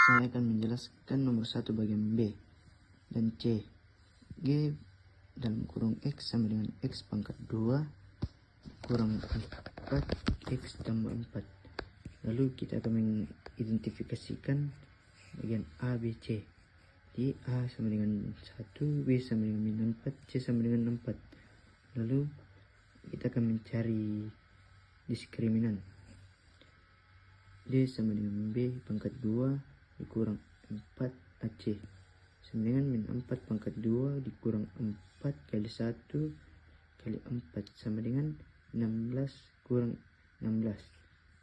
saya akan menjelaskan nomor 1 bagian B dan C. G dalam kurung X sama dengan X pangkat 2 kurang 4 X tambah 4. Lalu kita akan mengidentifikasikan bagian A, B, C. Di A sama dengan 1, B sama dengan min 4, C sama dengan 4. Lalu kita akan mencari diskriminan. D sama dengan B pangkat 2 dikurang 4 AC sama dengan min 4 pangkat 2 dikurang 4 kali 1 kali 4 sama dengan 16 kurang 16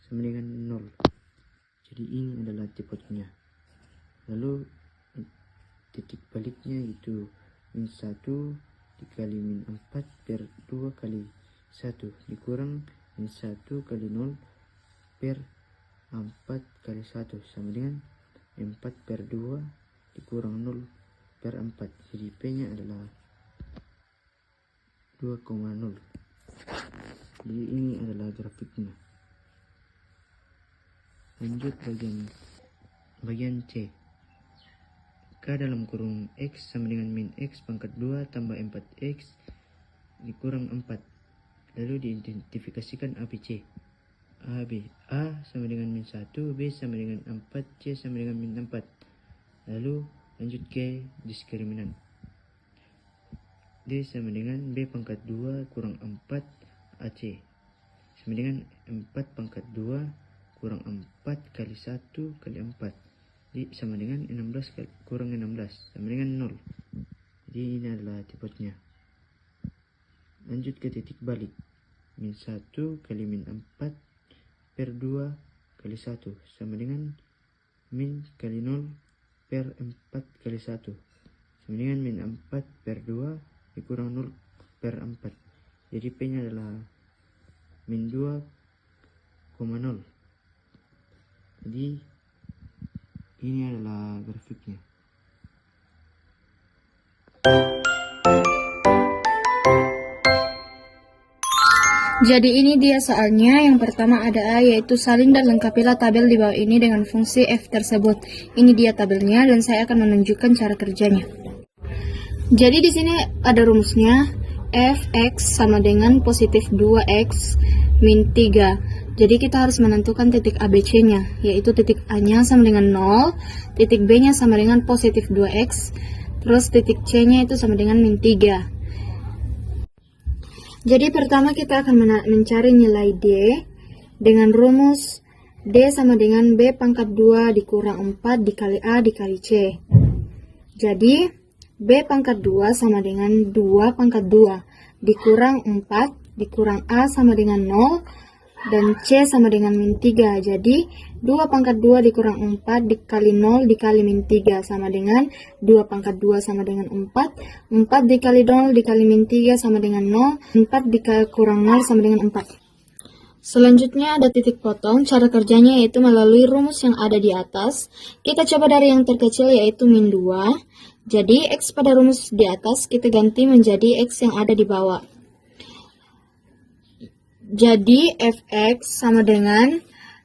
sama dengan 0. Jadi ini adalah tipotnya. Lalu titik baliknya itu min 1 dikali min 4 per 2 kali 1 dikurang min 1 kali 0 per 4 kali 1 sama dengan 4 per 2 dikurang 0 per 4. Jadi P nya adalah 2,0. Jadi ini adalah grafiknya. Lanjut bagian C. K dalam kurung X sama dengan min X pangkat 2 tambah 4X dikurang 4. Lalu diidentifikasikan ABC. A, B. A sama dengan min 1, B sama dengan 4, C sama dengan min 4. Lalu lanjut ke diskriminan. D sama dengan B pangkat 2 kurang 4 AC sama dengan 4 pangkat 2 kurang 4 kali 1 kali 4 sama dengan 16 kurang 16 sama dengan 0. Jadi ini adalah tipotnya. Lanjut ke titik balik. Min 1 kali min 4 per 2 kali 1 sama dengan min kali 0 per 4 kali 1 sama dengan min 4 per 2 dikurang 0 per 4. Jadi P nya adalah min 2,0. Jadi ini adalah grafiknya. Jadi ini dia soalnya. Yang pertama ada A, yaitu salin dan lengkapilah tabel di bawah ini dengan fungsi F tersebut. Ini dia tabelnya dan saya akan menunjukkan cara kerjanya. Jadi di sini ada rumusnya. Fx sama dengan positif 2x min 3. Jadi kita harus menentukan titik ABC-nya, yaitu titik A-nya sama dengan 0, titik B-nya sama dengan positif 2x, terus titik C-nya itu sama dengan min 3. Jadi pertama kita akan mencari nilai D dengan rumus D sama dengan B pangkat 2 dikurang 4 dikali A dikali C. Jadi B pangkat 2 sama dengan 2 pangkat 2 dikurang 4 dikurang A sama dengan 0 dan C sama dengan min 3. Jadi 2 pangkat 2 dikurang 4 dikali 0 dikali min 3 sama dengan 2 pangkat 2 sama dengan 4. 4 dikali 0 dikali min 3 sama dengan 0. 4 dikali kurang 0 sama dengan 4. Selanjutnya ada titik potong. Cara kerjanya yaitu melalui rumus yang ada di atas. Kita coba dari yang terkecil yaitu min 2. Jadi X pada rumus di atas kita ganti menjadi X yang ada di bawah. Jadi Fx sama dengan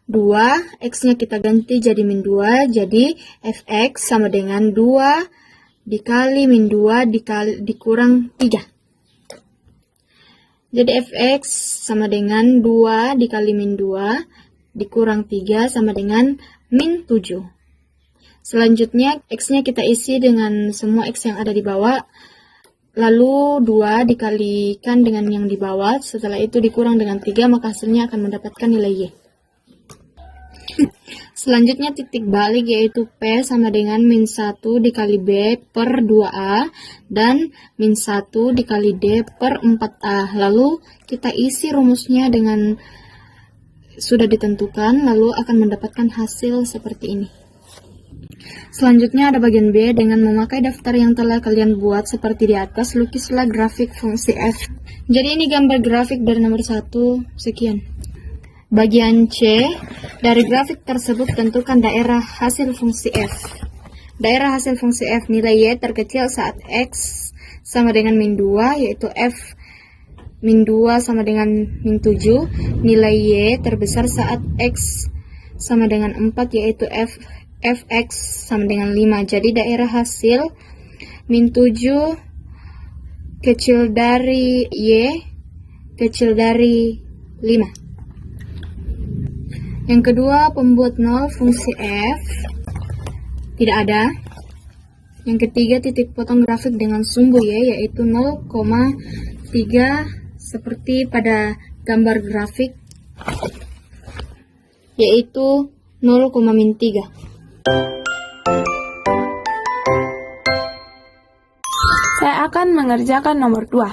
2, X-nya kita ganti jadi min 2, jadi Fx sama dengan 2 dikali min 2 dikurang 3. Jadi Fx sama dengan 2 dikali min 2 dikurang 3 sama dengan min 7. Selanjutnya X-nya kita isi dengan semua X yang ada di bawah. Lalu 2 dikalikan dengan yang di bawah, setelah itu dikurang dengan 3, maka hasilnya akan mendapatkan nilai Y. Selanjutnya titik balik yaitu P sama dengan min 1 dikali B per 2A dan min 1 dikali D per 4A. Lalu kita isi rumusnya dengan sudah ditentukan, lalu akan mendapatkan hasil seperti ini. Selanjutnya ada bagian B. Dengan memakai daftar yang telah kalian buat seperti di atas, lukislah grafik fungsi F. Jadi ini gambar grafik dari nomor 1, sekian. Bagian C, dari grafik tersebut tentukan daerah hasil fungsi F. Daerah hasil fungsi F, nilai Y terkecil saat X sama dengan min 2, yaitu F min 2 sama dengan min 7. Nilai Y terbesar saat X sama dengan 4, yaitu F fx sama dengan 5. Jadi daerah hasil min 7 kecil dari y kecil dari 5. Yang kedua, pembuat 0 fungsi f tidak ada. Yang ketiga, titik potong grafik dengan sumbu y yaitu 0,3 seperti pada gambar grafik, yaitu 0,-3. Saya akan mengerjakan nomor 2.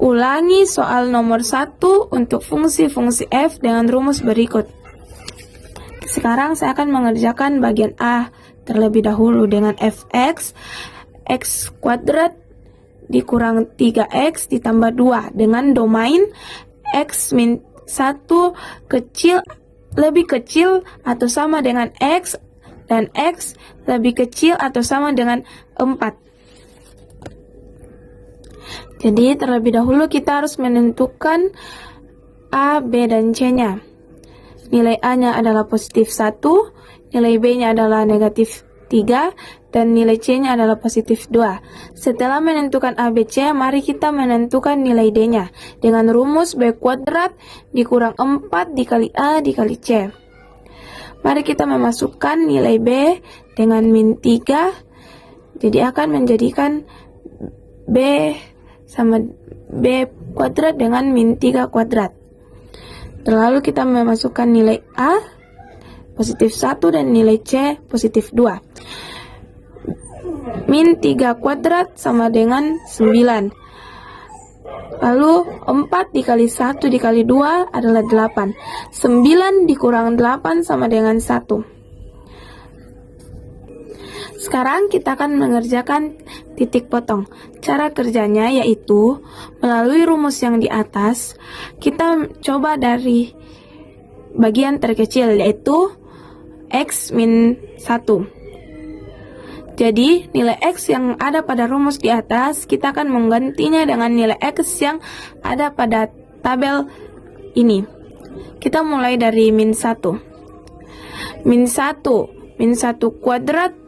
Ulangi soal nomor 1 untuk fungsi-fungsi f dengan rumus berikut. Sekarang saya akan mengerjakan bagian A terlebih dahulu dengan fx, x kuadrat dikurang 3x ditambah 2 dengan domain x min 1 lebih kecil atau sama dengan x dan x lebih kecil atau sama dengan 4. Jadi terlebih dahulu kita harus menentukan A, B, dan C-nya. Nilai A-nya adalah positif 1, nilai B-nya adalah negatif 3, dan nilai C-nya adalah positif 2. Setelah menentukan A, B, C, mari kita menentukan nilai D-nya dengan rumus B kuadrat dikurang 4 dikali A dikali C. Mari kita memasukkan nilai B dengan min 3, jadi akan menjadikan B sama B kuadrat dengan min 3 kuadrat. Lalu kita memasukkan nilai A positif 1 dan nilai C positif 2. Min 3 kuadrat sama dengan 9. Lalu 4 dikali 1 dikali 2 adalah 8. 9 dikurang 8 sama dengan 1. Sekarang kita akan mengerjakan titik potong. Cara kerjanya yaitu melalui rumus yang di atas, kita coba dari bagian terkecil yaitu x min 1. Jadi nilai x yang ada pada rumus di atas, kita akan menggantinya dengan nilai x yang ada pada tabel ini. Kita mulai dari min 1. Min 1 kuadrat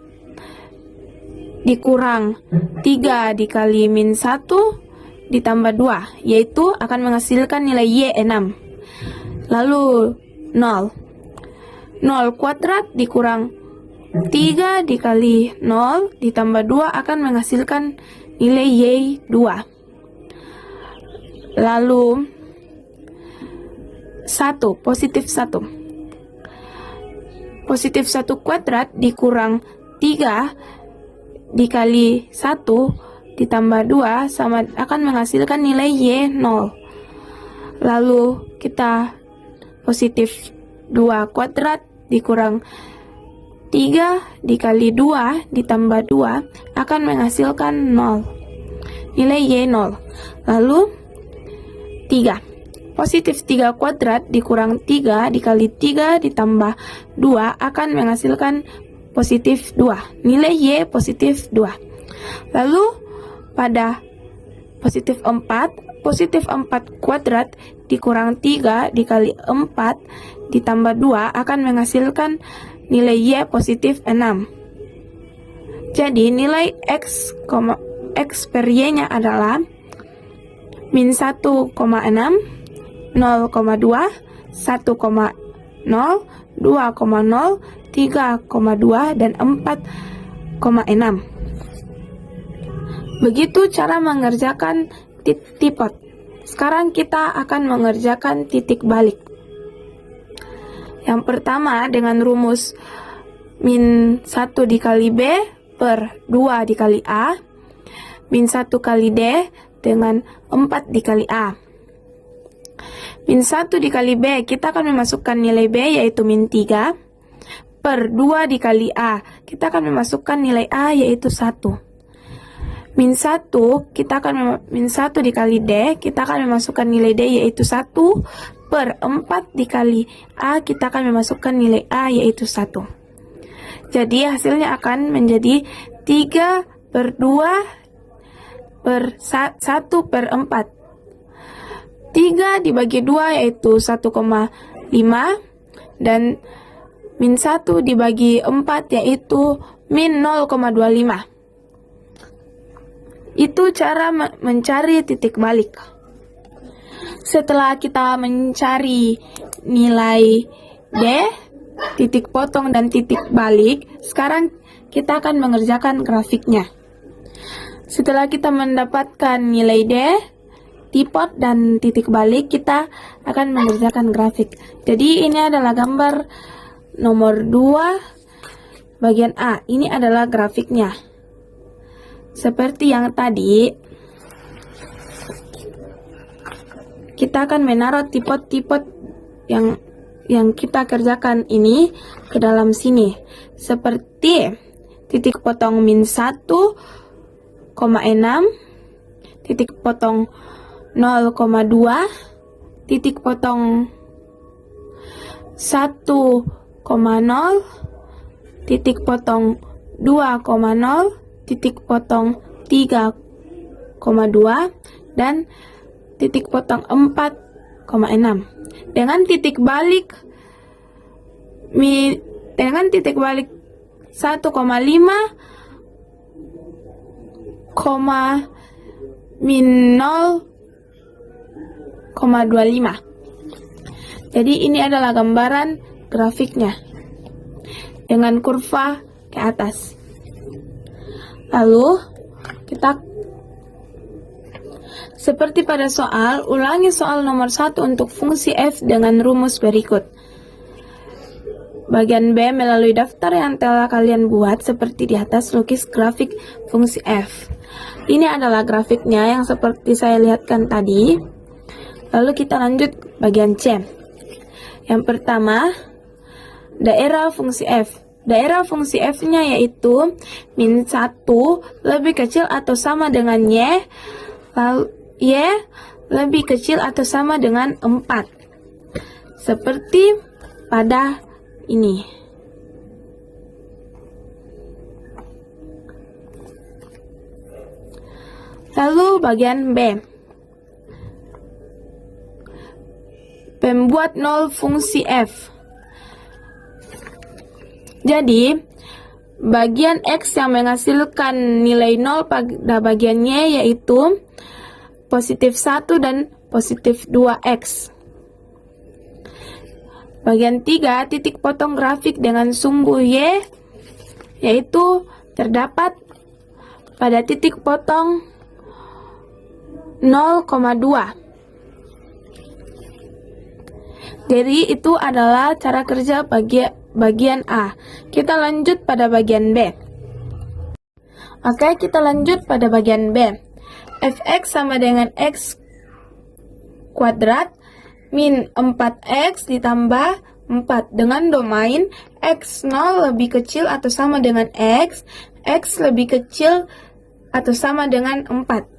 dikurang 3 dikali min 1 ditambah 2, yaitu akan menghasilkan nilai y 6. Lalu 0 kuadrat dikurang 3 dikali 0 ditambah 2 akan menghasilkan nilai y 2. Lalu 1 positif 1. Positif 1 kuadrat dikurang 3 dikali 1 ditambah 2 sama akan menghasilkan nilai y 0. Lalu kita positif 2 kuadrat dikurang 3 dikali 2 ditambah 2 akan menghasilkan 0. Nilai y 0. Lalu 3. Positif 3 kuadrat dikurang 3 dikali 3 ditambah 2 akan menghasilkan positif 2. Nilai y positif 2. Lalu pada positif 4 kuadrat dikurang 3 dikali 4 ditambah 2 akan menghasilkan nilai y positif 6. Jadi nilai x per y-nya adalah min 1,6, 0,2, 1,0, 2,0, 3,2, dan 4,6. Begitu cara mengerjakan titik pot. Sekarang kita akan mengerjakan titik balik. Yang pertama dengan rumus min 1 dikali B per 2 dikali A, min 1 kali D dengan 4 dikali A. Min 1 dikali B, kita akan memasukkan nilai B yaitu min 3, per 2 dikali A, kita akan memasukkan nilai A yaitu 1. Min 1, min 1 dikali D, kita akan memasukkan nilai D yaitu 1, per 4 dikali A, kita akan memasukkan nilai A yaitu 1. Jadi hasilnya akan menjadi 3 per 2 per 1 per 4. 3 dibagi 2 yaitu 1,5 dan min 1 dibagi 4 yaitu min 0,25. Itu cara mencari titik balik. Setelah kita mencari nilai D, titik potong dan titik balik, sekarang kita akan mengerjakan grafiknya. Setelah kita mendapatkan nilai D, tipot dan titik balik, kita akan mengerjakan grafik. Jadi ini adalah gambar nomor 2 bagian A. Ini adalah grafiknya. Seperti yang tadi, kita akan menaruh tipot-tipot yang kita kerjakan ini ke dalam sini. Seperti titik potong min 1,6, titik potong 0,2, titik potong 1,0, titik potong 2,0, titik potong 3,2, dan titik potong 4,6. Dengan titik balik 1,5, min 0,25. Jadi ini adalah gambaran grafiknya dengan kurva ke atas. Lalu kita seperti pada soal, ulangi soal nomor 1 untuk fungsi f dengan rumus berikut. Bagian B, melalui daftar yang telah kalian buat seperti di atas, lukis grafik fungsi f. Ini adalah grafiknya yang seperti saya lihatkan tadi. Lalu kita lanjut bagian C. Yang pertama, daerah fungsi f. Daerah fungsi f-nya yaitu min 1 lebih kecil atau sama dengan y, lalu y lebih kecil atau sama dengan 4. Seperti pada ini. Lalu bagian B. Pembuat nol fungsi f. Jadi, bagian X yang menghasilkan nilai 0 pada bagian Y yaitu positif 1 dan positif 2X. Bagian 3, titik potong grafik dengan sumbu Y yaitu terdapat pada titik potong 0,2. Jadi itu adalah cara kerja bagian A. Kita lanjut pada bagian B. Oke, kita lanjut pada bagian B. Fx sama dengan x kuadrat min 4x ditambah 4 dengan domain x0 lebih kecil atau sama dengan x lebih kecil atau sama dengan 4.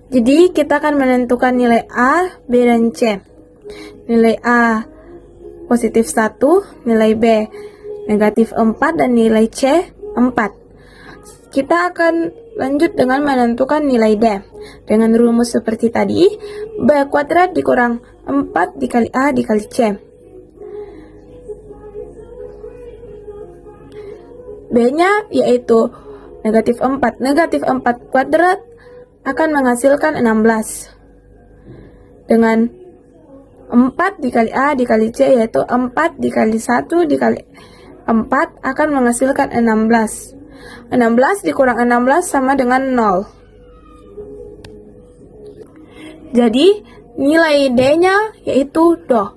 Jadi kita akan menentukan nilai A, B, dan C. Nilai A positif 1, nilai B negatif 4, dan nilai C 4. Kita akan lanjut dengan menentukan nilai D. Dengan rumus seperti tadi, B kuadrat dikurang 4 dikali A dikali C. B-nya yaitu negatif 4. Negatif 4 kuadrat akan menghasilkan 16. Dengan 4 dikali A dikali C yaitu 4 dikali 1 dikali 4 akan menghasilkan 16. 16 dikurang 16 sama dengan 0. Jadi nilai D-nya yaitu 0.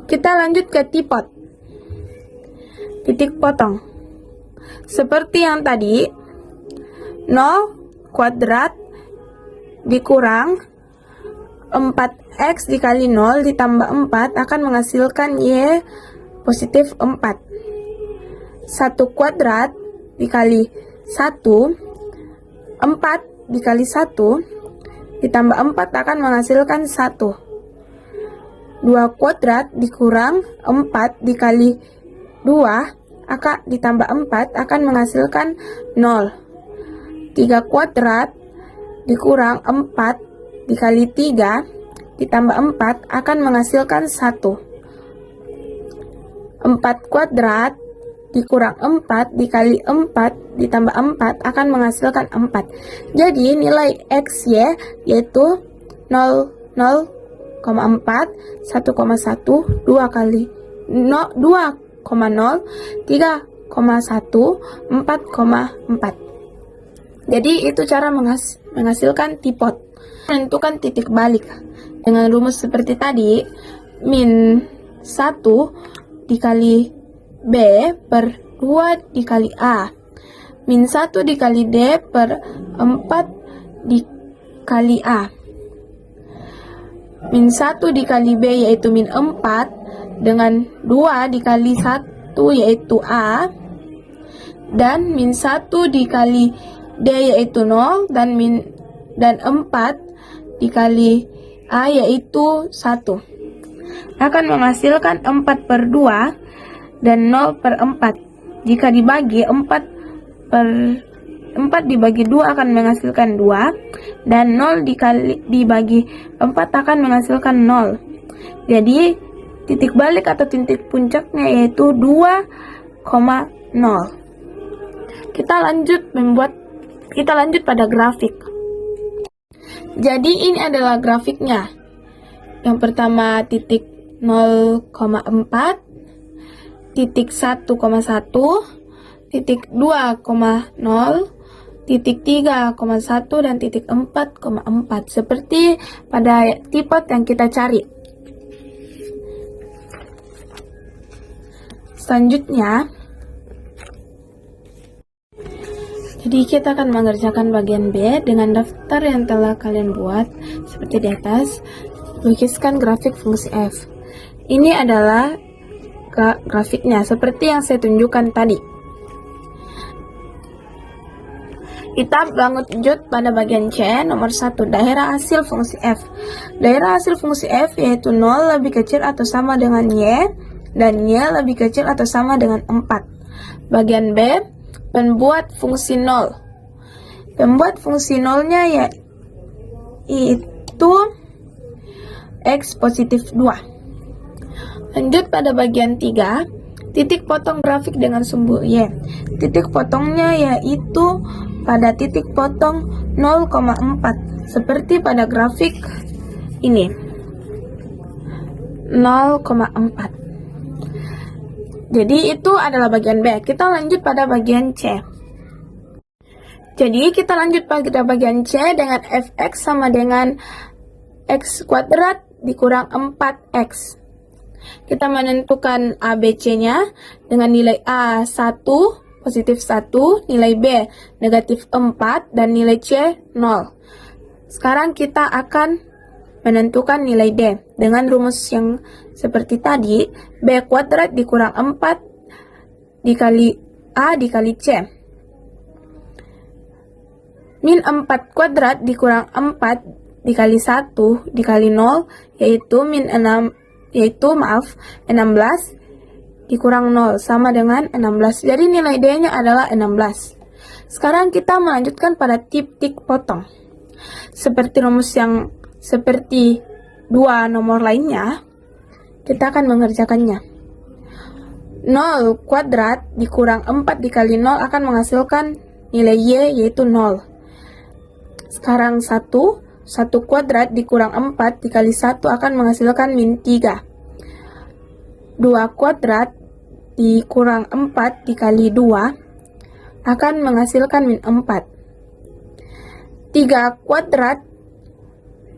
Kita lanjut ke tipot. Titik potong. Seperti yang tadi, 0 kuadrat dikurang 4x dikali 0 ditambah 4 akan menghasilkan Y positif 4. 1 kuadrat dikali 1, 4 dikali 1 ditambah 4 akan menghasilkan 1. 2 kuadrat dikurang 4 dikali 2 akan ditambah 4 akan menghasilkan 0. 3 kuadrat dikurang 4 dikali 3 ditambah 4 akan menghasilkan 1. 4 kuadrat dikurang 4 dikali 4 ditambah 4 akan menghasilkan 4. Jadi nilai XY yaitu 0,4, 1,1, 2 kali 2,0, 3,1, 4,4. Jadi itu cara menghasilkan tipot. Menentukan titik balik dengan rumus seperti tadi, min 1 dikali B per 2 dikali A, min 1 dikali D per 4 dikali A, min 1 dikali B yaitu min 4 dengan 2 dikali 1 yaitu A, dan min 1 dikali D yaitu 0 dan 4 dikali A yaitu 1 akan menghasilkan 4 per 2 dan 0 per 4. Jika dibagi 4 dibagi 2 akan menghasilkan 2 dan 0 dibagi 4 akan menghasilkan 0. Jadi titik balik atau titik puncaknya yaitu 2,0. Kita lanjut pada grafik. Jadi ini adalah grafiknya. Yang pertama titik 0,4, titik 1,1, titik 2,0, titik 3,1, dan titik 4,4. Seperti pada tipot yang kita cari. Selanjutnya, jadi kita akan mengerjakan bagian B dengan daftar yang telah kalian buat seperti di atas. Lukiskan grafik fungsi f. Ini adalah grafiknya seperti yang saya tunjukkan tadi. Kita lanjut pada bagian C nomor 1, daerah hasil fungsi f. Daerah hasil fungsi f yaitu 0 lebih kecil atau sama dengan y dan y lebih kecil atau sama dengan 4. Bagian B, pembuat fungsi 0. Pembuat fungsi 0-nya yaitu x positif 2. Lanjut pada bagian 3, titik potong grafik dengan sumbu y. Titik potongnya yaitu pada titik potong 0,4 seperti pada grafik ini 0,4. Jadi itu adalah bagian B. Kita lanjut pada bagian C. Jadi kita lanjut pada bagian C dengan fx sama dengan x kuadrat dikurang 4x. Kita menentukan ABC-nya dengan nilai A 1, positif 1, nilai B negatif 4, dan nilai C 0. Sekarang kita akan menentukan nilai D dengan rumus yang seperti tadi, B kuadrat dikurang 4 dikali A dikali C. Min 4 kuadrat dikurang 4 dikali 1 dikali 0 yaitu 16 dikurang 0 sama dengan 16. Jadi nilai D-nya adalah 16. Sekarang kita melanjutkan pada titik potong. Seperti rumus yang seperti dua nomor lainnya, kita akan mengerjakannya. 0 kuadrat dikurang 4 dikali 0 akan menghasilkan nilai Y yaitu 0. Sekarang 1 kuadrat dikurang 4 dikali 1 akan menghasilkan min 3. 2 kuadrat dikurang 4 dikali 2 akan menghasilkan min 4. 3 kuadrat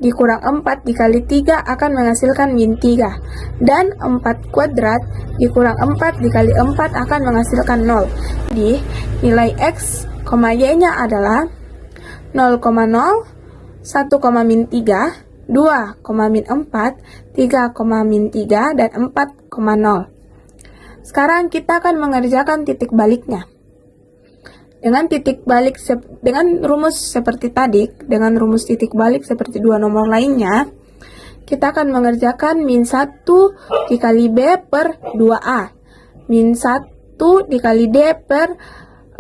dikurang 4 dikali 3 akan menghasilkan min 3. Dan 4 kuadrat dikurang 4 dikali 4 akan menghasilkan 0. Jadi nilai x, y-nya adalah 0,0, 1, min 3, 2, min 4, 3, min 3, dan 4,0. Sekarang kita akan mengerjakan titik baliknya. Dengan titik balik dengan rumus seperti tadi, dengan rumus titik balik seperti dua nomor lainnya, kita akan mengerjakan min 1 dikali B per 2A, min 1 dikali D per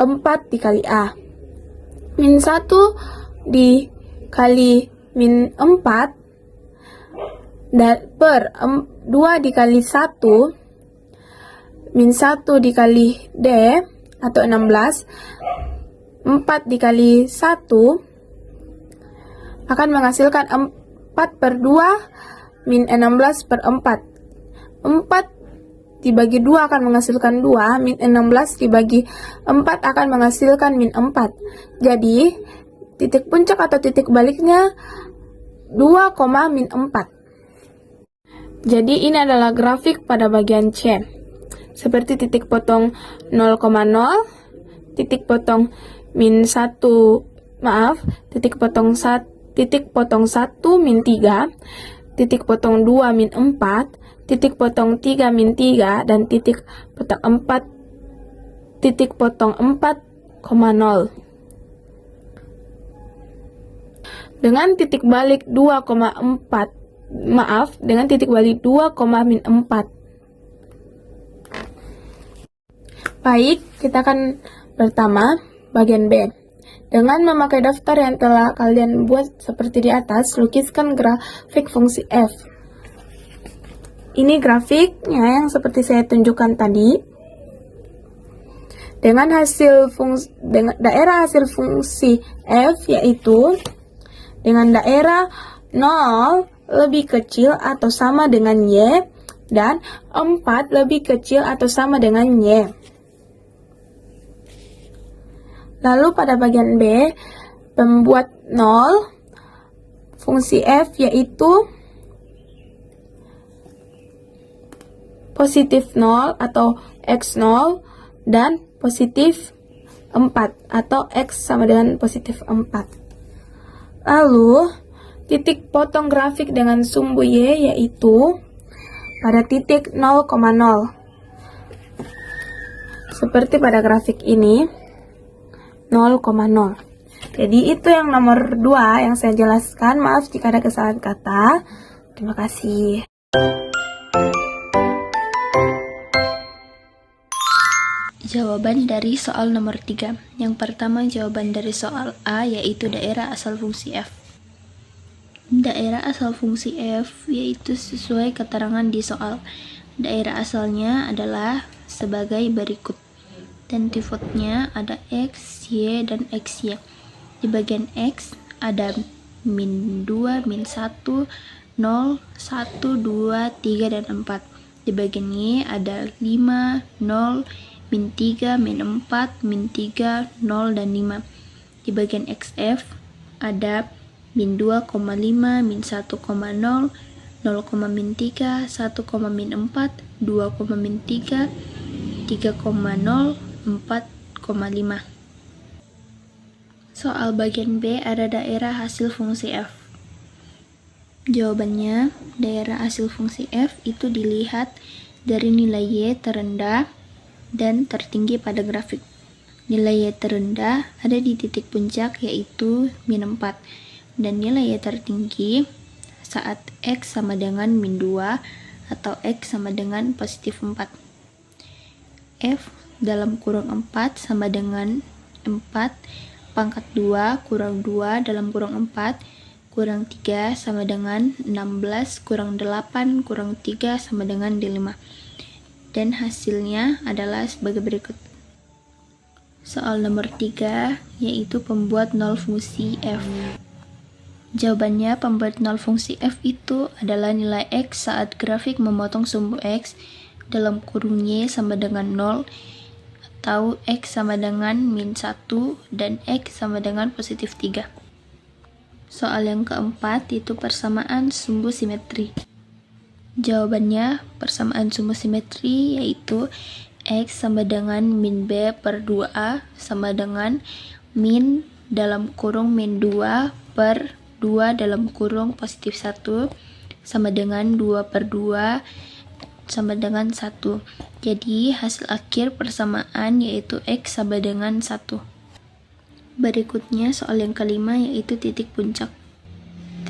4 dikali A, min 1 dikali min 4 per 2 dikali 1 min 1 dikali D atau 16, 4 dikali 1 akan menghasilkan 4 per 2 min 16 per 4. 4 dibagi 2 akan menghasilkan 2, min 16 dibagi 4 akan menghasilkan min 4. Jadi, titik puncak atau titik baliknya 2, min 4. Jadi, ini adalah grafik pada bagian C. Seperti titik potong 0,0, titik potong min 1, titik potong 1 min 3, titik potong 2 min 4, titik potong 3 min 3, dan titik potong 4, titik potong 4,0. Dengan titik balik 2,4, dengan titik balik 2, min 4. Baik, kita akan pertama bagian B. Dengan memakai daftar yang telah kalian buat seperti di atas, lukiskan grafik fungsi f. Ini grafiknya yang seperti saya tunjukkan tadi. Dengan daerah hasil fungsi f yaitu dengan daerah 0 lebih kecil atau sama dengan y dan 4 lebih kecil atau sama dengan y. Lalu pada bagian B, pembuat 0, fungsi f yaitu positif 0 atau x0 dan positif 4 atau x sama dengan positif 4. Lalu, titik potong grafik dengan sumbu y yaitu pada titik 0,0. Seperti pada grafik ini. 0,0. Jadi itu yang nomor 2 yang saya jelaskan. Maaf jika ada kesalahan kata. Terima kasih. Jawaban dari soal nomor 3. Yang pertama jawaban dari soal A yaitu daerah asal fungsi f. Daerah asal fungsi f yaitu sesuai keterangan di soal. Daerah asalnya adalah sebagai berikut. Dan defaultnya ada X, Y, dan XY. Di bagian X ada min 2, min 1, 0, 1, 2, 3, dan 4. Di bagian Y ada 5, 0, min 3, min 4, min 3, 0, dan 5. Di bagian XF ada min 2, min 1, 0, 0, min 3, 1, min 4, 2, min 3, 3, 4,5. Soal bagian B ada daerah hasil fungsi f. Jawabannya, daerah hasil fungsi f itu dilihat dari nilai y terendah dan tertinggi pada grafik. Nilai y terendah ada di titik puncak yaitu min 4 dan nilai y tertinggi saat x sama dengan min 2 atau x sama dengan positif 4. F dalam kurung 4 sama dengan 4 pangkat 2 kurang 2 dalam kurung 4 kurang 3 sama dengan 16 kurang 8 kurang 3 sama dengan 5. Dan hasilnya adalah sebagai berikut. Soal nomor 3 yaitu pembuat 0 fungsi f. Jawabannya, pembuat 0 fungsi f itu adalah nilai x saat grafik memotong sumbu x dalam kurung y sama dengan 0 atau x sama dengan min 1 dan x sama dengan positif 3. Soal yang keempat itu persamaan sumbu simetri. Jawabannya, persamaan sumbu simetri yaitu x sama dengan min b per 2a sama dengan min dalam kurung min 2 per 2 dalam kurung positif 1 sama dengan 2 per 2 sama dengan 1. Jadi hasil akhir persamaan yaitu x sama dengan 1. Berikutnya soal yang kelima yaitu titik puncak.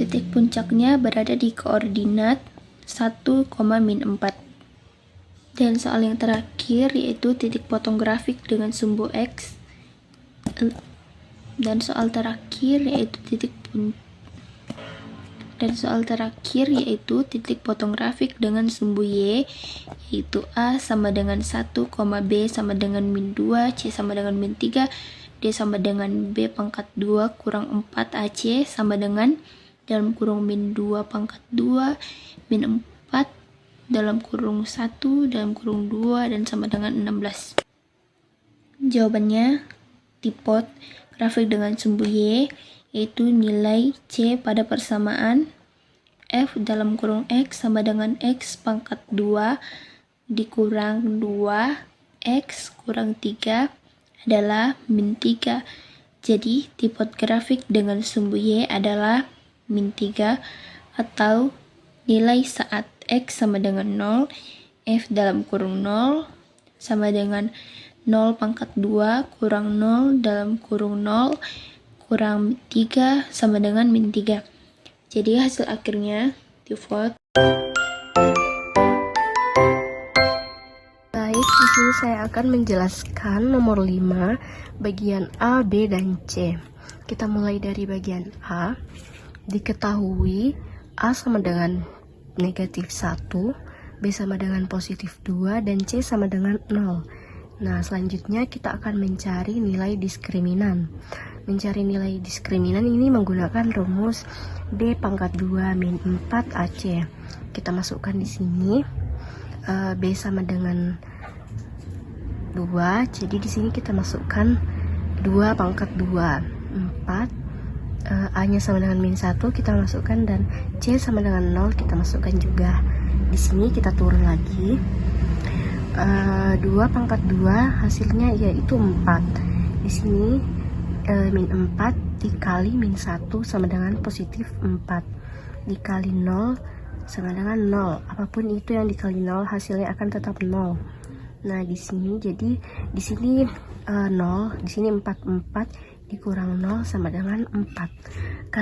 Titik puncaknya berada di koordinat 1, min 4. Dan soal yang terakhir yaitu titik potong grafik dengan sumbu x. Dan soal terakhir yaitu Dan soal terakhir yaitu titik potong grafik dengan sumbu Y, yaitu A sama dengan 1, B sama dengan min 2, C sama dengan min 3, D sama dengan B pangkat 2 kurang 4 AC sama dengan dalam kurung min 2 pangkat 2, min 4 dalam kurung 1, dalam kurung 2, dan sama dengan 16. Jawabannya, tipot grafik dengan sumbu Y, yaitu nilai C pada persamaan F dalam kurung X sama dengan X pangkat 2 dikurang 2 X kurang 3 adalah min 3. Jadi tipot grafik dengan sumbu Y adalah min 3 atau nilai saat X sama dengan 0, F dalam kurung 0 sama dengan 0 pangkat 2 kurang 0 dalam kurung 0 kurang 3 sama dengan min 3. Jadi hasil akhirnya tipot. Baik, di sini saya akan menjelaskan nomor 5, bagian A, B, dan C. Kita mulai dari bagian A. Diketahui A sama dengan negatif 1, B sama dengan positif 2, dan C sama dengan 0. Nah, selanjutnya kita akan mencari nilai diskriminan. Mencari nilai diskriminan ini menggunakan rumus B pangkat 2 min 4 AC. Kita masukkan di sini B sama dengan 2, jadi di sini kita masukkan 2 pangkat 2, 4, A-nya sama dengan min 1 kita masukkan, dan C sama dengan 0 kita masukkan juga. Di sini kita turun lagi, 2 pangkat 2 hasilnya yaitu 4. Di sini min 4 dikali min 1 sama dengan positif 4, dikali 0 sama dengan 0. Apapun itu yang dikali 0 hasilnya akan tetap 0. Nah, di sini jadi di sini 0, di sini 4 dikurang 0 sama dengan 4.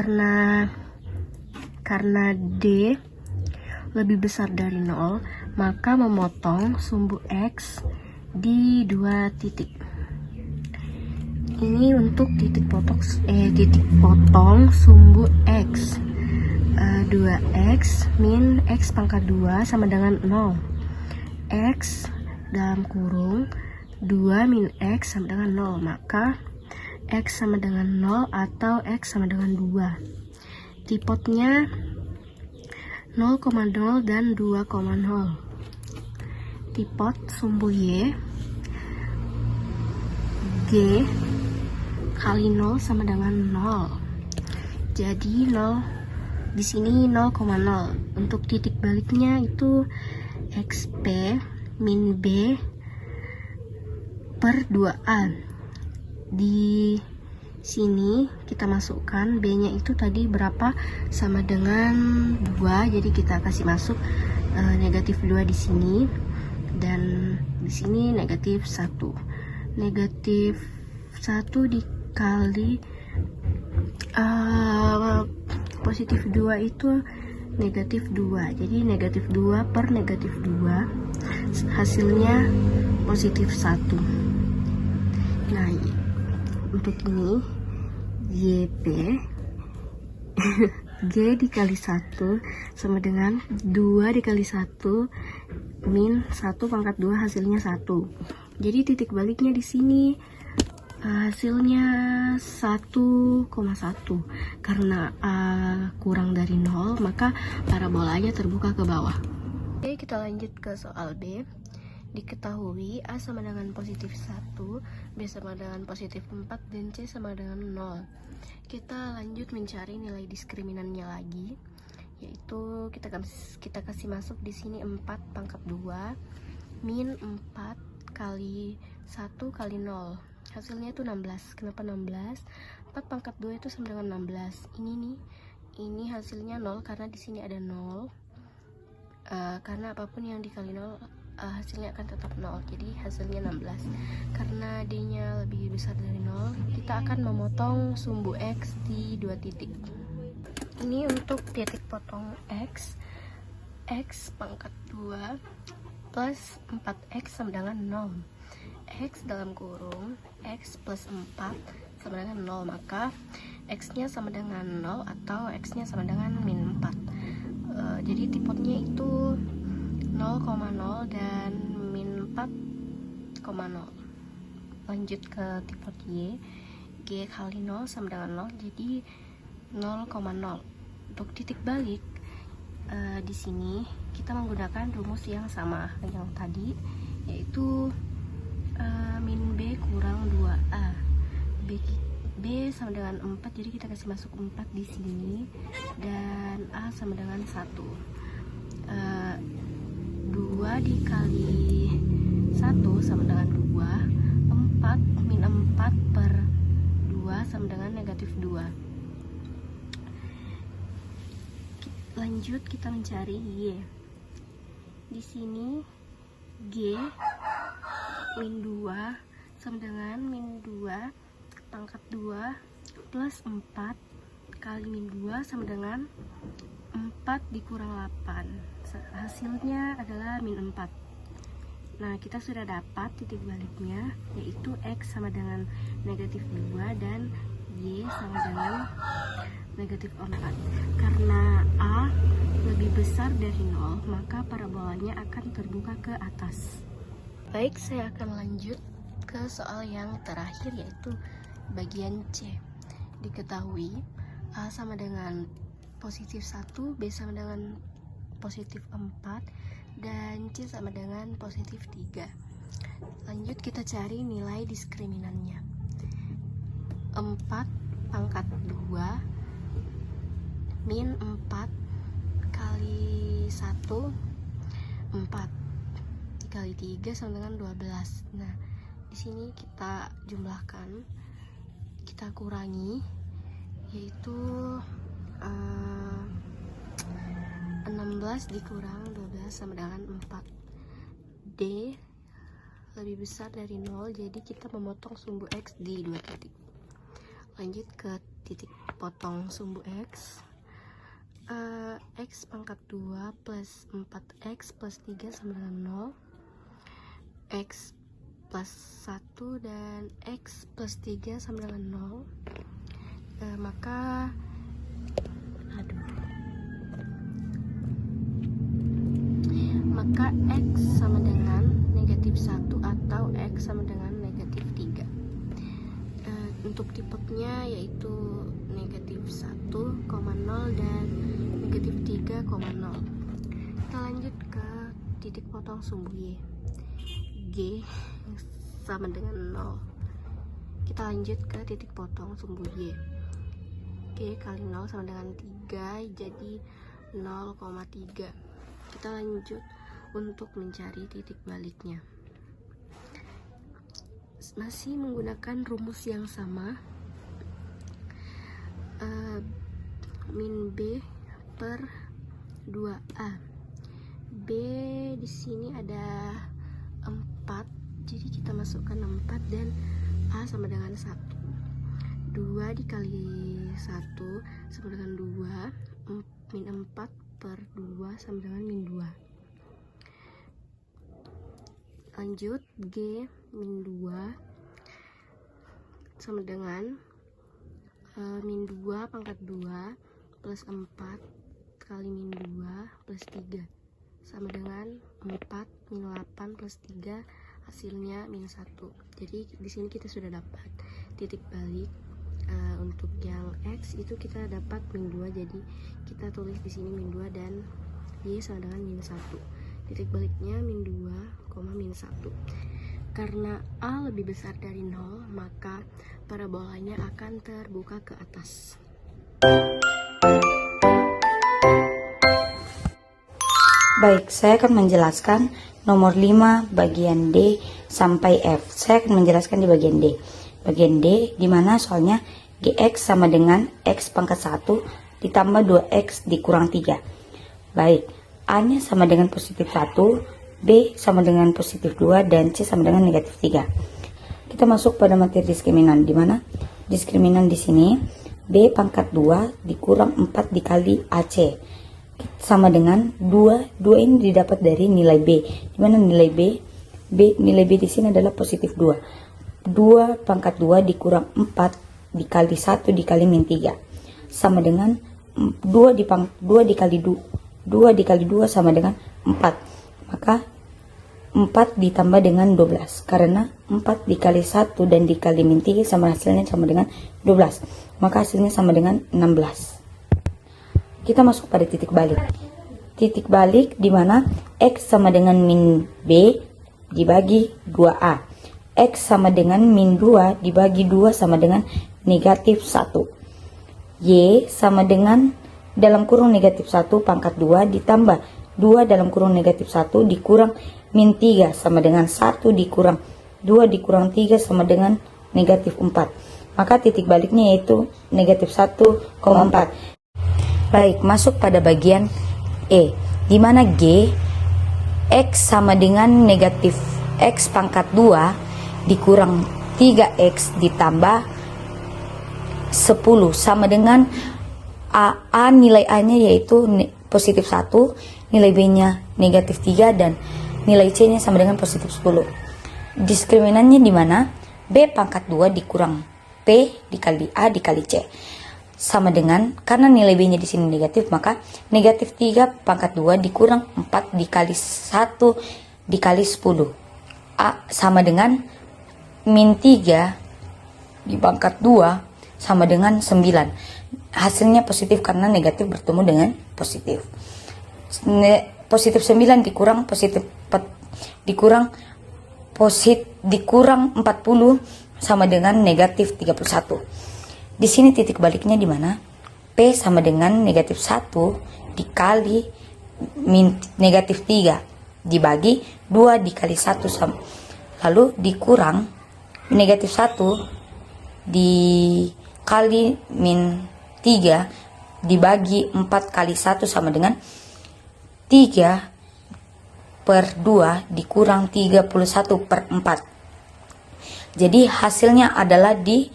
Karena D lebih besar dari 0, maka memotong sumbu X di 2 titik. Ini untuk titik potong sumbu X. 2X min X pangkat 2 sama dengan 0. X dalam kurung 2 min X sama dengan 0, maka X sama dengan 0 atau X sama dengan 2. Tipotnya 0,0 dan 2,0. Tipot sumbu Y, G kali 0 sama dengan 0. Jadi 0 di sini 0,0. Untuk titik baliknya itu XP min B per 2A. Di sini kita masukkan B-nya itu tadi berapa, sama dengan 2, jadi kita kasih masuk negatif 2 di sini, dan di sini negatif 1. Negatif 1 dikali positif 2 itu negatif 2, jadi negatif 2 per negatif 2 hasilnya positif 1. Nah, untuk ini YP G dikali 1 sama dengan 2 dikali 1 min 1 pangkat 2 hasilnya 1. Jadi titik baliknya di sini hasilnya 1,1. Karena A kurang dari 0, maka parabolanya terbuka ke bawah. Oke, kita lanjut ke soal B. Diketahui A sama dengan positif 1, B sama dengan positif 4, dan C sama dengan 0. Kita lanjut mencari nilai diskriminannya lagi, yaitu kita kasih masuk di sini 4 pangkat 2 min 4 kali 1 kali 0. Hasilnya itu 16. Kenapa 16? 4 pangkat 2 itu sama dengan 16. Ini hasilnya 0 karena di sini ada 0. Karena apapun yang dikali 0 hasilnya akan tetap 0. Jadi hasilnya 16. Karena D-nya lebih besar dari 0, kita akan memotong sumbu X di 2 titik. Ini untuk titik potong X. X pangkat 2 plus 4X sama dengan 0. X dalam kurung X plus 4 sama dengan 0, maka X-nya sama dengan 0 atau X-nya sama dengan min 4. Jadi tipotnya itu 0,0 dan min 4,0. Lanjut ke tipot Y. G kali 0 sama dengan 0, jadi 0,0. Untuk titik balik, di sini kita menggunakan rumus yang sama yang tadi, yaitu min B kurang 2A. B sama dengan 4, jadi kita kasih masuk 4 di sini, dan A sama dengan 1. 2 dikali 1 sama dengan 2. 4 min 4 per 2 sama dengan negatif 2. Lanjut kita mencari Y. Di sini G min 2 sama dengan min 2 pangkat 2 plus 4 kali min 2 sama dengan 4 dikurang 8. Hasilnya adalah min 4. Nah, kita sudah dapat titik baliknya, yaitu X sama dengan negatif 2 dan Y sama dengan negatif 4. Karena A lebih besar dari 0, maka parabolanya akan terbuka ke atas. Baik, saya akan lanjut ke soal yang terakhir, yaitu bagian C. Diketahui A sama dengan positif 1, B sama dengan positif 4, dan C sama dengan positif 3. Lanjut kita cari nilai diskriminannya. 4 pangkat 2 min 4 kali 1, 4 dikali 3 sama dengan 12. Nah, di sini kita jumlahkan, kita kurangi, yaitu 16 dikurang 12 sama dengan 4. D lebih besar dari 0, jadi kita memotong sumbu X di 2 titik. Lanjut ke titik potong sumbu X. X pangkat 2 plus 4X plus 3 sama dengan 0. X plus 1 dan X plus 3 sama dengan 0. Maka X sama dengan negatif 1 atau X sama dengan negatif 3. Untuk tipotnya yaitu negatif 1,0 dan negatif 3,0. Kita lanjut ke titik potong sumbu Y. G sama dengan 0. Kita lanjut ke titik potong sumbu Y. G kali 0 sama dengan 3, jadi 0,3. Kita lanjut untuk mencari titik baliknya. Masih menggunakan rumus yang sama, min B per 2A. B di sini ada 4, jadi kita masukkan 4 dan A sama dengan 1. 2 dikali 1 sama dengan 2, min 4 per 2 sama dengan min 2. Lanjut, G min 2 sama dengan min 2 pangkat 2 plus 4 kali min 2 plus 3 sama dengan 4 min 8 plus 3, hasilnya min 1. Jadi di sini kita sudah dapat titik balik. Untuk yang X itu kita dapat min 2, jadi kita tulis di sini min 2 dan Y sama dengan min 1. Titik baliknya min 2, min 1. Karena A lebih besar dari 0, maka parabolanya akan terbuka ke atas. Baik, saya akan menjelaskan nomor 5 bagian D sampai F. Saya akan menjelaskan di bagian D. Bagian D dimana soalnya GX sama dengan X pangkat 1 ditambah 2X dikurang 3. Baik, A-nya sama dengan positif 1, B sama dengan positif 2, dan C sama dengan negatif 3. Kita masuk pada materi diskriminan, di mana diskriminan di sini B pangkat 2 dikurang 4 dikali AC sama dengan 2. 2 ini didapat dari nilai B, di mana nilai nilai B di sini adalah positif 2. 2 pangkat 2 dikurang 4 dikali 1 dikali min 3 sama dengan 2 dikali 2 sama dengan 4. Maka 4 ditambah dengan 12 karena 4 dikali 1 dan dikali min 3 sama hasilnya sama dengan 12. Maka hasilnya sama dengan 16. Kita masuk pada titik balik. Titik balik di mana X sama dengan min B dibagi 2A. X sama dengan min 2 dibagi 2 sama dengan negatif 1. Y sama dengan dalam kurung negatif 1 pangkat 2 ditambah 2 dalam kurung negatif 1 dikurang min 3 sama dengan 1 dikurang 2 dikurang 3 sama dengan negatif 4. Maka titik baliknya yaitu negatif 1,4. Baik, masuk pada bagian E, di mana G, X sama dengan negatif X pangkat 2 dikurang 3X ditambah 10 sama dengan A nilai A-nya yaitu positif 1, nilai B-nya negatif 3, dan nilai C-nya sama dengan positif 10. Diskriminannya di mana B pangkat 2 dikurang P dikali A dikali C. Sama dengan, karena nilai B-nya di sini negatif, maka negatif 3 pangkat 2 dikurang 4 dikali 1 dikali 10. A sama dengan min 3 di pangkat 2 sama dengan 9. Hasilnya positif karena negatif bertemu dengan positif. Positif 9 dikurang positif 40 sama dengan negatif 31. Di sini titik baliknya di mana P sama dengan negatif 1 dikali negatif 3 dibagi 2 dikali 1 lalu dikurang negatif 1 dikali min 3 dibagi 4 kali 1 sama dengan 3 per 2 dikurang 31 per 4. Jadi hasilnya adalah di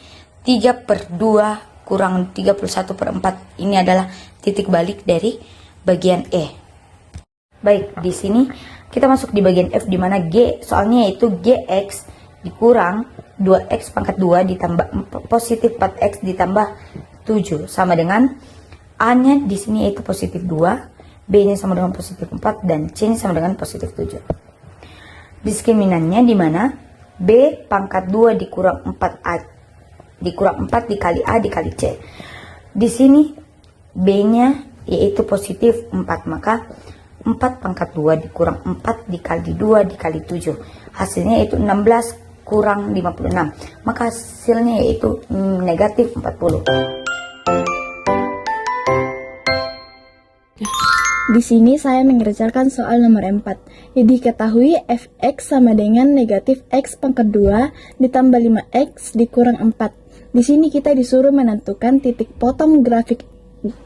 3 per 2 kurang 31 per 4. Ini adalah titik balik dari bagian E. Baik, di sini kita masuk di bagian F di mana G, soalnya yaitu GX dikurang 2X pangkat 2 ditambah positif 4X ditambah 7 sama dengan A-nya di sini yaitu positif 2, B-nya sama dengan positif 4, dan C-nya sama dengan positif 7. Diskriminannya di mana B pangkat 2 dikurang 4A dikurang 4 dikali A dikali C. Di sini B-nya yaitu positif 4, maka 4 pangkat 2 dikurang 4 dikali 2 dikali 7. Hasilnya yaitu 16 kurang 56. Maka hasilnya yaitu negatif 40. Di sini saya mengerjakan soal nomor 4. Diketahui fx sama dengan negatif x pangkat 2 ditambah 5x dikurang 4. Di sini kita disuruh menentukan titik potong grafik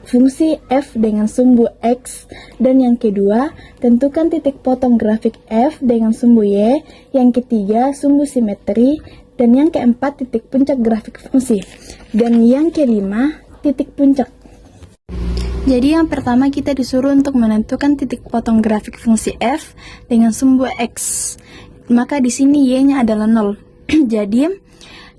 fungsi f dengan sumbu x, dan yang kedua tentukan titik potong grafik f dengan sumbu y, yang ketiga sumbu simetri, dan yang keempat titik puncak grafik fungsi, dan yang kelima titik puncak. Jadi yang pertama kita disuruh untuk menentukan titik potong grafik fungsi f dengan sumbu x. Maka di sini y-nya adalah 0. Jadi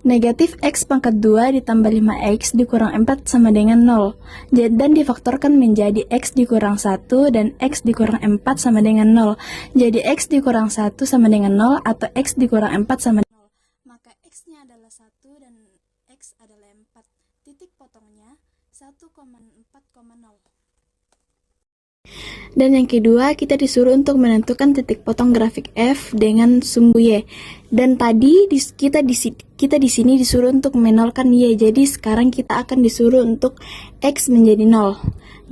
negatif x pangkat 2 ditambah 5x dikurang 4 sama dengan 0. Dan difaktorkan menjadi x dikurang 1 dan x dikurang 4 sama dengan 0. Jadi x dikurang 1 sama dengan 0 atau x dikurang 4 sama dengan 0. Maka x-nya adalah 1 dan x adalah 4. Titik potongnya 1,4,0. Dan yang kedua, kita disuruh untuk menentukan titik potong grafik f dengan sumbu y. Dan tadi kita di sini disuruh untuk menolkan y. Jadi sekarang kita akan disuruh untuk x menjadi 0.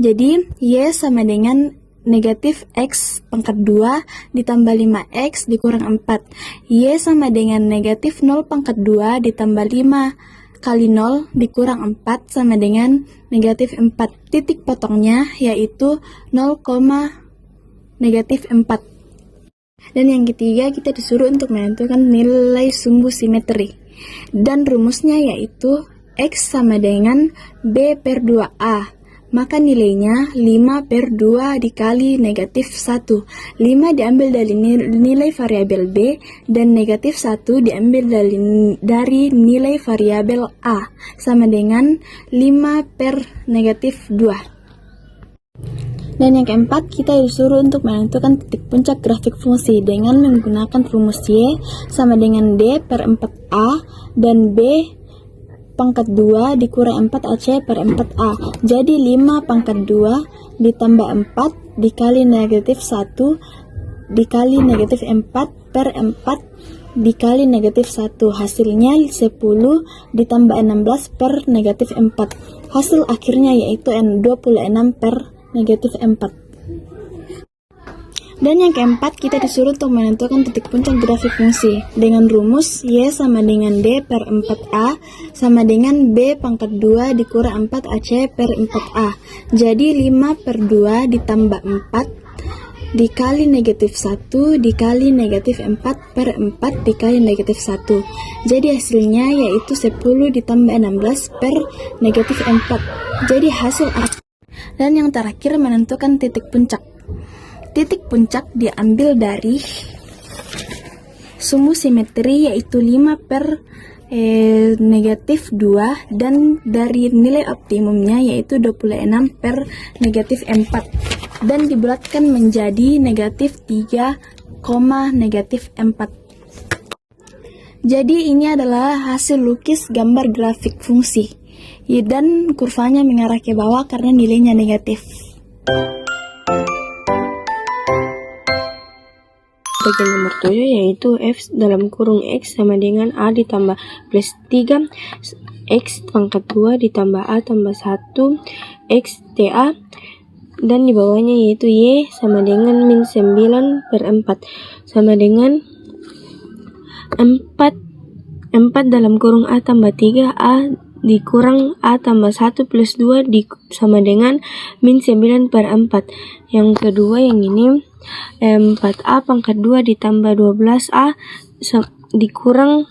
Jadi y sama dengan negatif x pangkat 2 ditambah 5x dikurang 4. Y sama dengan negatif 0 pangkat 2 ditambah 5 kali 0 dikurang 4 sama dengan negatif 4. Titik potongnya yaitu 0, negatif 4. Dan yang ketiga kita disuruh untuk menentukan nilai sumbu simetri. Dan rumusnya yaitu x sama dengan b per 2a. maka nilainya 5 per 2 dikali negatif 1. 5 diambil dari nilai variabel B, dan negatif 1 diambil dari nilai variabel A, sama dengan 5 per negatif 2. Dan yang keempat, kita disuruh untuk menentukan titik puncak grafik fungsi dengan menggunakan rumus Y sama dengan D per 4A dan B pangkat 2 dikurang 4AC per 4A. Jadi 5 pangkat 2 ditambah 4 dikali negatif 1 dikali negatif 4 per 4 dikali negatif 1. Hasilnya 10 ditambah 16 per negatif 4. Hasil akhirnya yaitu 26 per negatif 4. Dan yang keempat, kita disuruh untuk menentukan titik puncak grafik fungsi dengan rumus Y sama dengan D per 4A sama dengan B pangkat 2 dikurang 4AC per 4A. Jadi 5 per 2 ditambah 4 dikali negatif 1 dikali negatif 4 per 4 dikali negatif 1. Jadi hasilnya yaitu 10 ditambah 16 per negatif 4. Jadi hasil dan yang terakhir, menentukan titik puncak. Titik puncak diambil dari sumbu simetri yaitu 5 per negatif 2 dan dari nilai optimumnya yaitu 26 per negatif 4 dan dibulatkan menjadi negatif 3, negatif 4. Jadi ini adalah hasil lukis gambar grafik fungsi. Dan kurvanya mengarah ke bawah karena nilainya negatif. Bagian nomor 7 yaitu F dalam kurung X sama dengan A ditambah plus 3 X pangkat 2 ditambah A tambah 1 X TA, dan di bawahnya yaitu Y sama dengan min 9 per 4 sama dengan 4 dalam kurung A tambah 3 A dikurang A tambah 1 plus 2 sama dengan min 9 per 4. Yang kedua yang ini 4A pangkat 2 ditambah 12A dikurang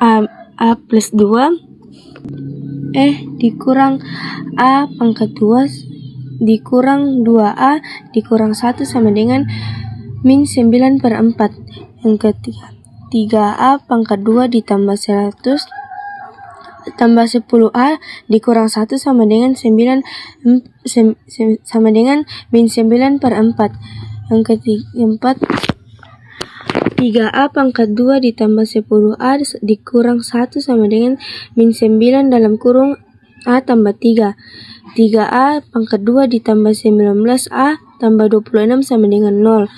A plus 2 dikurang A pangkat 2 dikurang 2A dikurang 1 sama dengan min 9 per 4. Yang ketiga 3A pangkat 2 ditambah 100 tambah 10A dikurang 1 sama dengan sama dengan min 9 per 4. Yang keempat 3A pangkat 2 ditambah 10A dikurang 1 sama dengan min 9 dalam kurung A tambah 3. 3A pangkat 2 ditambah 19A tambah 26 sama dengan 0.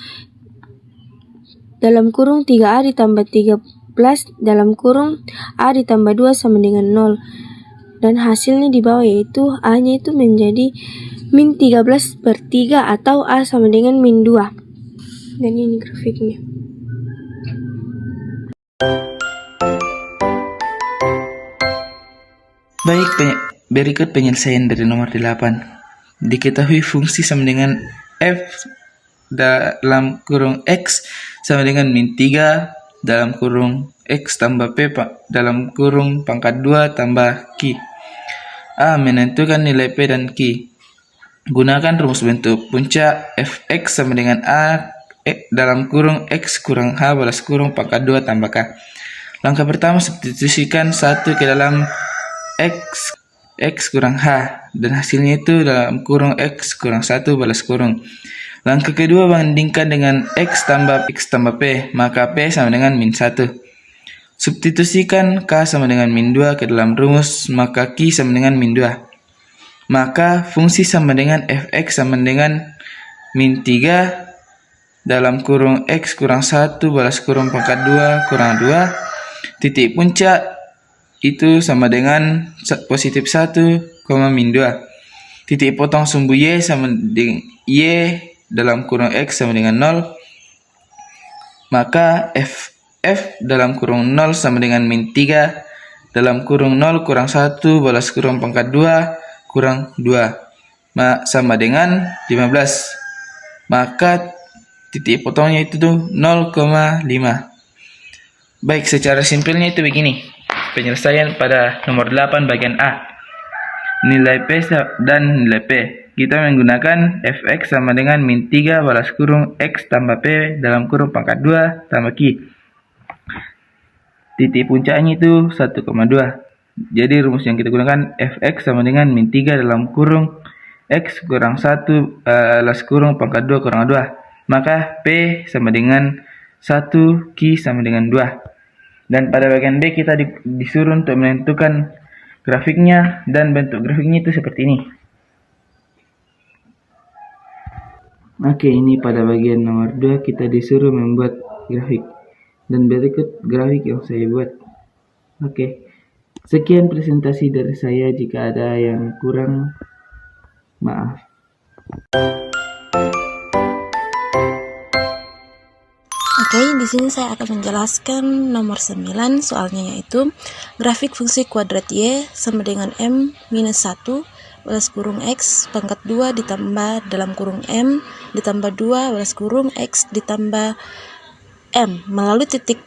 Dalam kurung 3A ditambah 13 dalam kurung A ditambah 2 sama dengan 0. Dan hasilnya di bawah yaitu A-nya itu menjadi min 13 per 3 atau A sama dengan min 2. Dan ini grafiknya. Baik, berikut penyelesaian dari nomor 8. Diketahui fungsi sama dengan F dalam kurung X sama dengan min 3 dalam kurung X tambah P dalam kurung pangkat 2 tambah Q. A. Menentukan nilai P dan Q. Gunakan rumus bentuk puncak Fx sama dengan A dalam kurung X kurang H balas kurung pangkat 2 tambah K. Langkah pertama, substitusikan 1 ke dalam X kurang H dan hasilnya itu dalam kurung X kurang 1 balas kurung. Langkah kedua, bandingkan dengan X tambah P, maka P sama dengan min 1. Substitusikan K sama dengan min 2 ke dalam rumus, maka Q sama dengan min 2. Maka fungsi sama dengan Fx sama dengan min 3 dalam kurung X kurang 1 balas kurung pangkat 2 kurang 2. Titik puncak itu sama dengan positif 1, min 2. Titik potong sumbu Y sama dengan Y dalam kurung X sama dengan 0, maka F dalam kurung 0 sama dengan min 3 dalam kurung 0 kurang 1 balas kurung pangkat 2 kurang 2 sama dengan 15. Maka titik potongnya itu tuh 0,5. Baik, secara simpelnya itu begini penyelesaian pada nomor 8 bagian A. nilai P dan nilai P. Kita menggunakan fx sama dengan min 3 balas kurung x tambah P dalam kurung pangkat 2 tambah Q. Titik puncaknya itu 1,2. Jadi rumus yang kita gunakan fx sama dengan min 3 dalam kurung x kurang 1 balas kurung pangkat 2 kurang 2. Maka P sama dengan 1, Q sama dengan 2. Dan pada bagian B kita disuruh untuk menentukan grafiknya, dan bentuk grafiknya itu seperti ini. Oke, ini pada bagian nomor 2 kita disuruh membuat grafik. Dan berikut grafik yang saya buat. Oke, sekian presentasi dari saya. Jika ada yang kurang, maaf. Oke, di sini saya akan menjelaskan nomor 9 soalnya, yaitu grafik fungsi kuadrat Y sama dengan M minus 1 balas kurung X pangkat 2 ditambah dalam kurung M ditambah 2 balas kurung X ditambah M melalui titik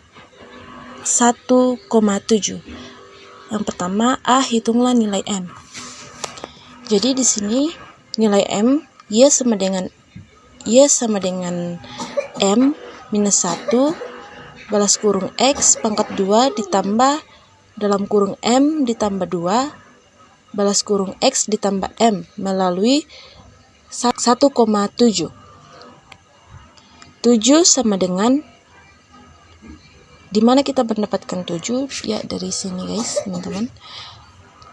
1,7. Yang pertama, A, hitunglah nilai M. Jadi di sini nilai M Y sama dengan M minus 1 balas kurung X pangkat 2 ditambah dalam kurung M ditambah 2 balas kurung X ditambah M melalui 1,7. 7 sama dengan, dimana kita mendapatkan 7? Ya, dari sini guys, teman-teman.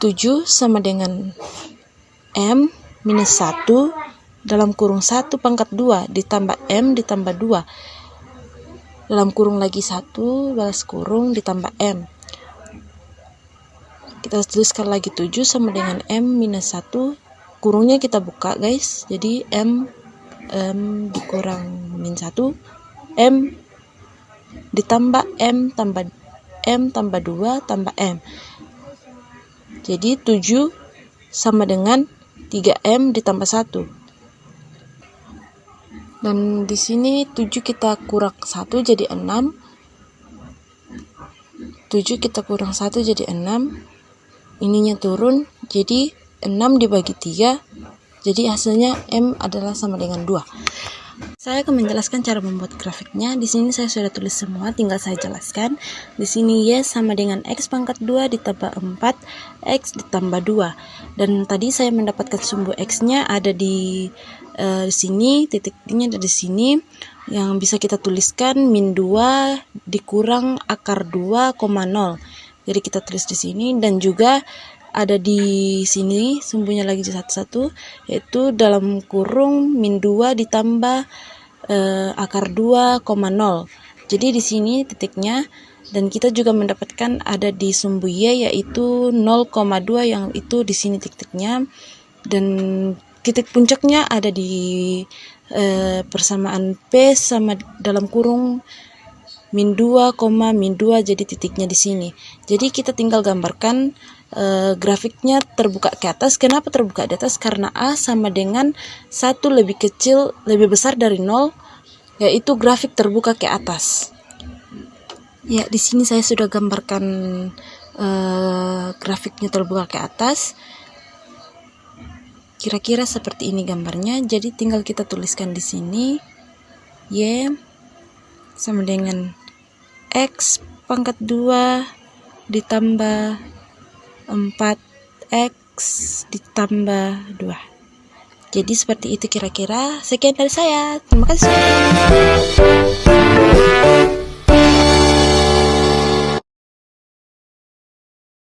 7 sama dengan M minus 1 dalam kurung 1 pangkat 2 ditambah M ditambah 2 dalam kurung lagi 1 balas kurung ditambah M. Kita tuliskan lagi 7 sama dengan M minus 1, kurungnya kita buka guys, jadi M dikurang min 1, M ditambah M tambah 2 tambah M. Jadi 7 sama dengan 3M ditambah 1. Dan di sini 7 kita kurang 1 jadi 6. 7 kita kurang 1 jadi 6. Ininya turun, jadi 6 dibagi 3, jadi hasilnya M adalah sama dengan 2. Saya akan menjelaskan cara membuat grafiknya. Di sini saya sudah tulis semua, tinggal saya jelaskan. Di sini Y sama dengan X pangkat 2 ditambah 4, X ditambah 2. Dan tadi saya mendapatkan sumbu X-nya ada di sini, titiknya ada di sini. Yang bisa kita tuliskan min 2 dikurang akar 2,0. Jadi kita tulis di sini, dan juga ada di sini sumbunya lagi di satu-satu, yaitu dalam kurung min 2 ditambah akar 2,0. Jadi di sini titiknya, dan kita juga mendapatkan ada di sumbu Y yaitu 0,2 yang itu di sini titiknya, dan titik puncaknya ada di persamaan P sama dalam kurung min 2, min 2, jadi titiknya di sini. Jadi kita tinggal gambarkan grafiknya terbuka ke atas. Kenapa terbuka di atas? Karena A sama dengan 1 lebih besar dari 0, yaitu grafik terbuka ke atas. Ya, di sini saya sudah gambarkan grafiknya terbuka ke atas. Kira-kira seperti ini gambarnya. Jadi tinggal kita tuliskan di sini Y sama dengan X pangkat 2 ditambah 4X ditambah 2. Jadi seperti itu kira-kira. Sekian dari saya. Terima kasih.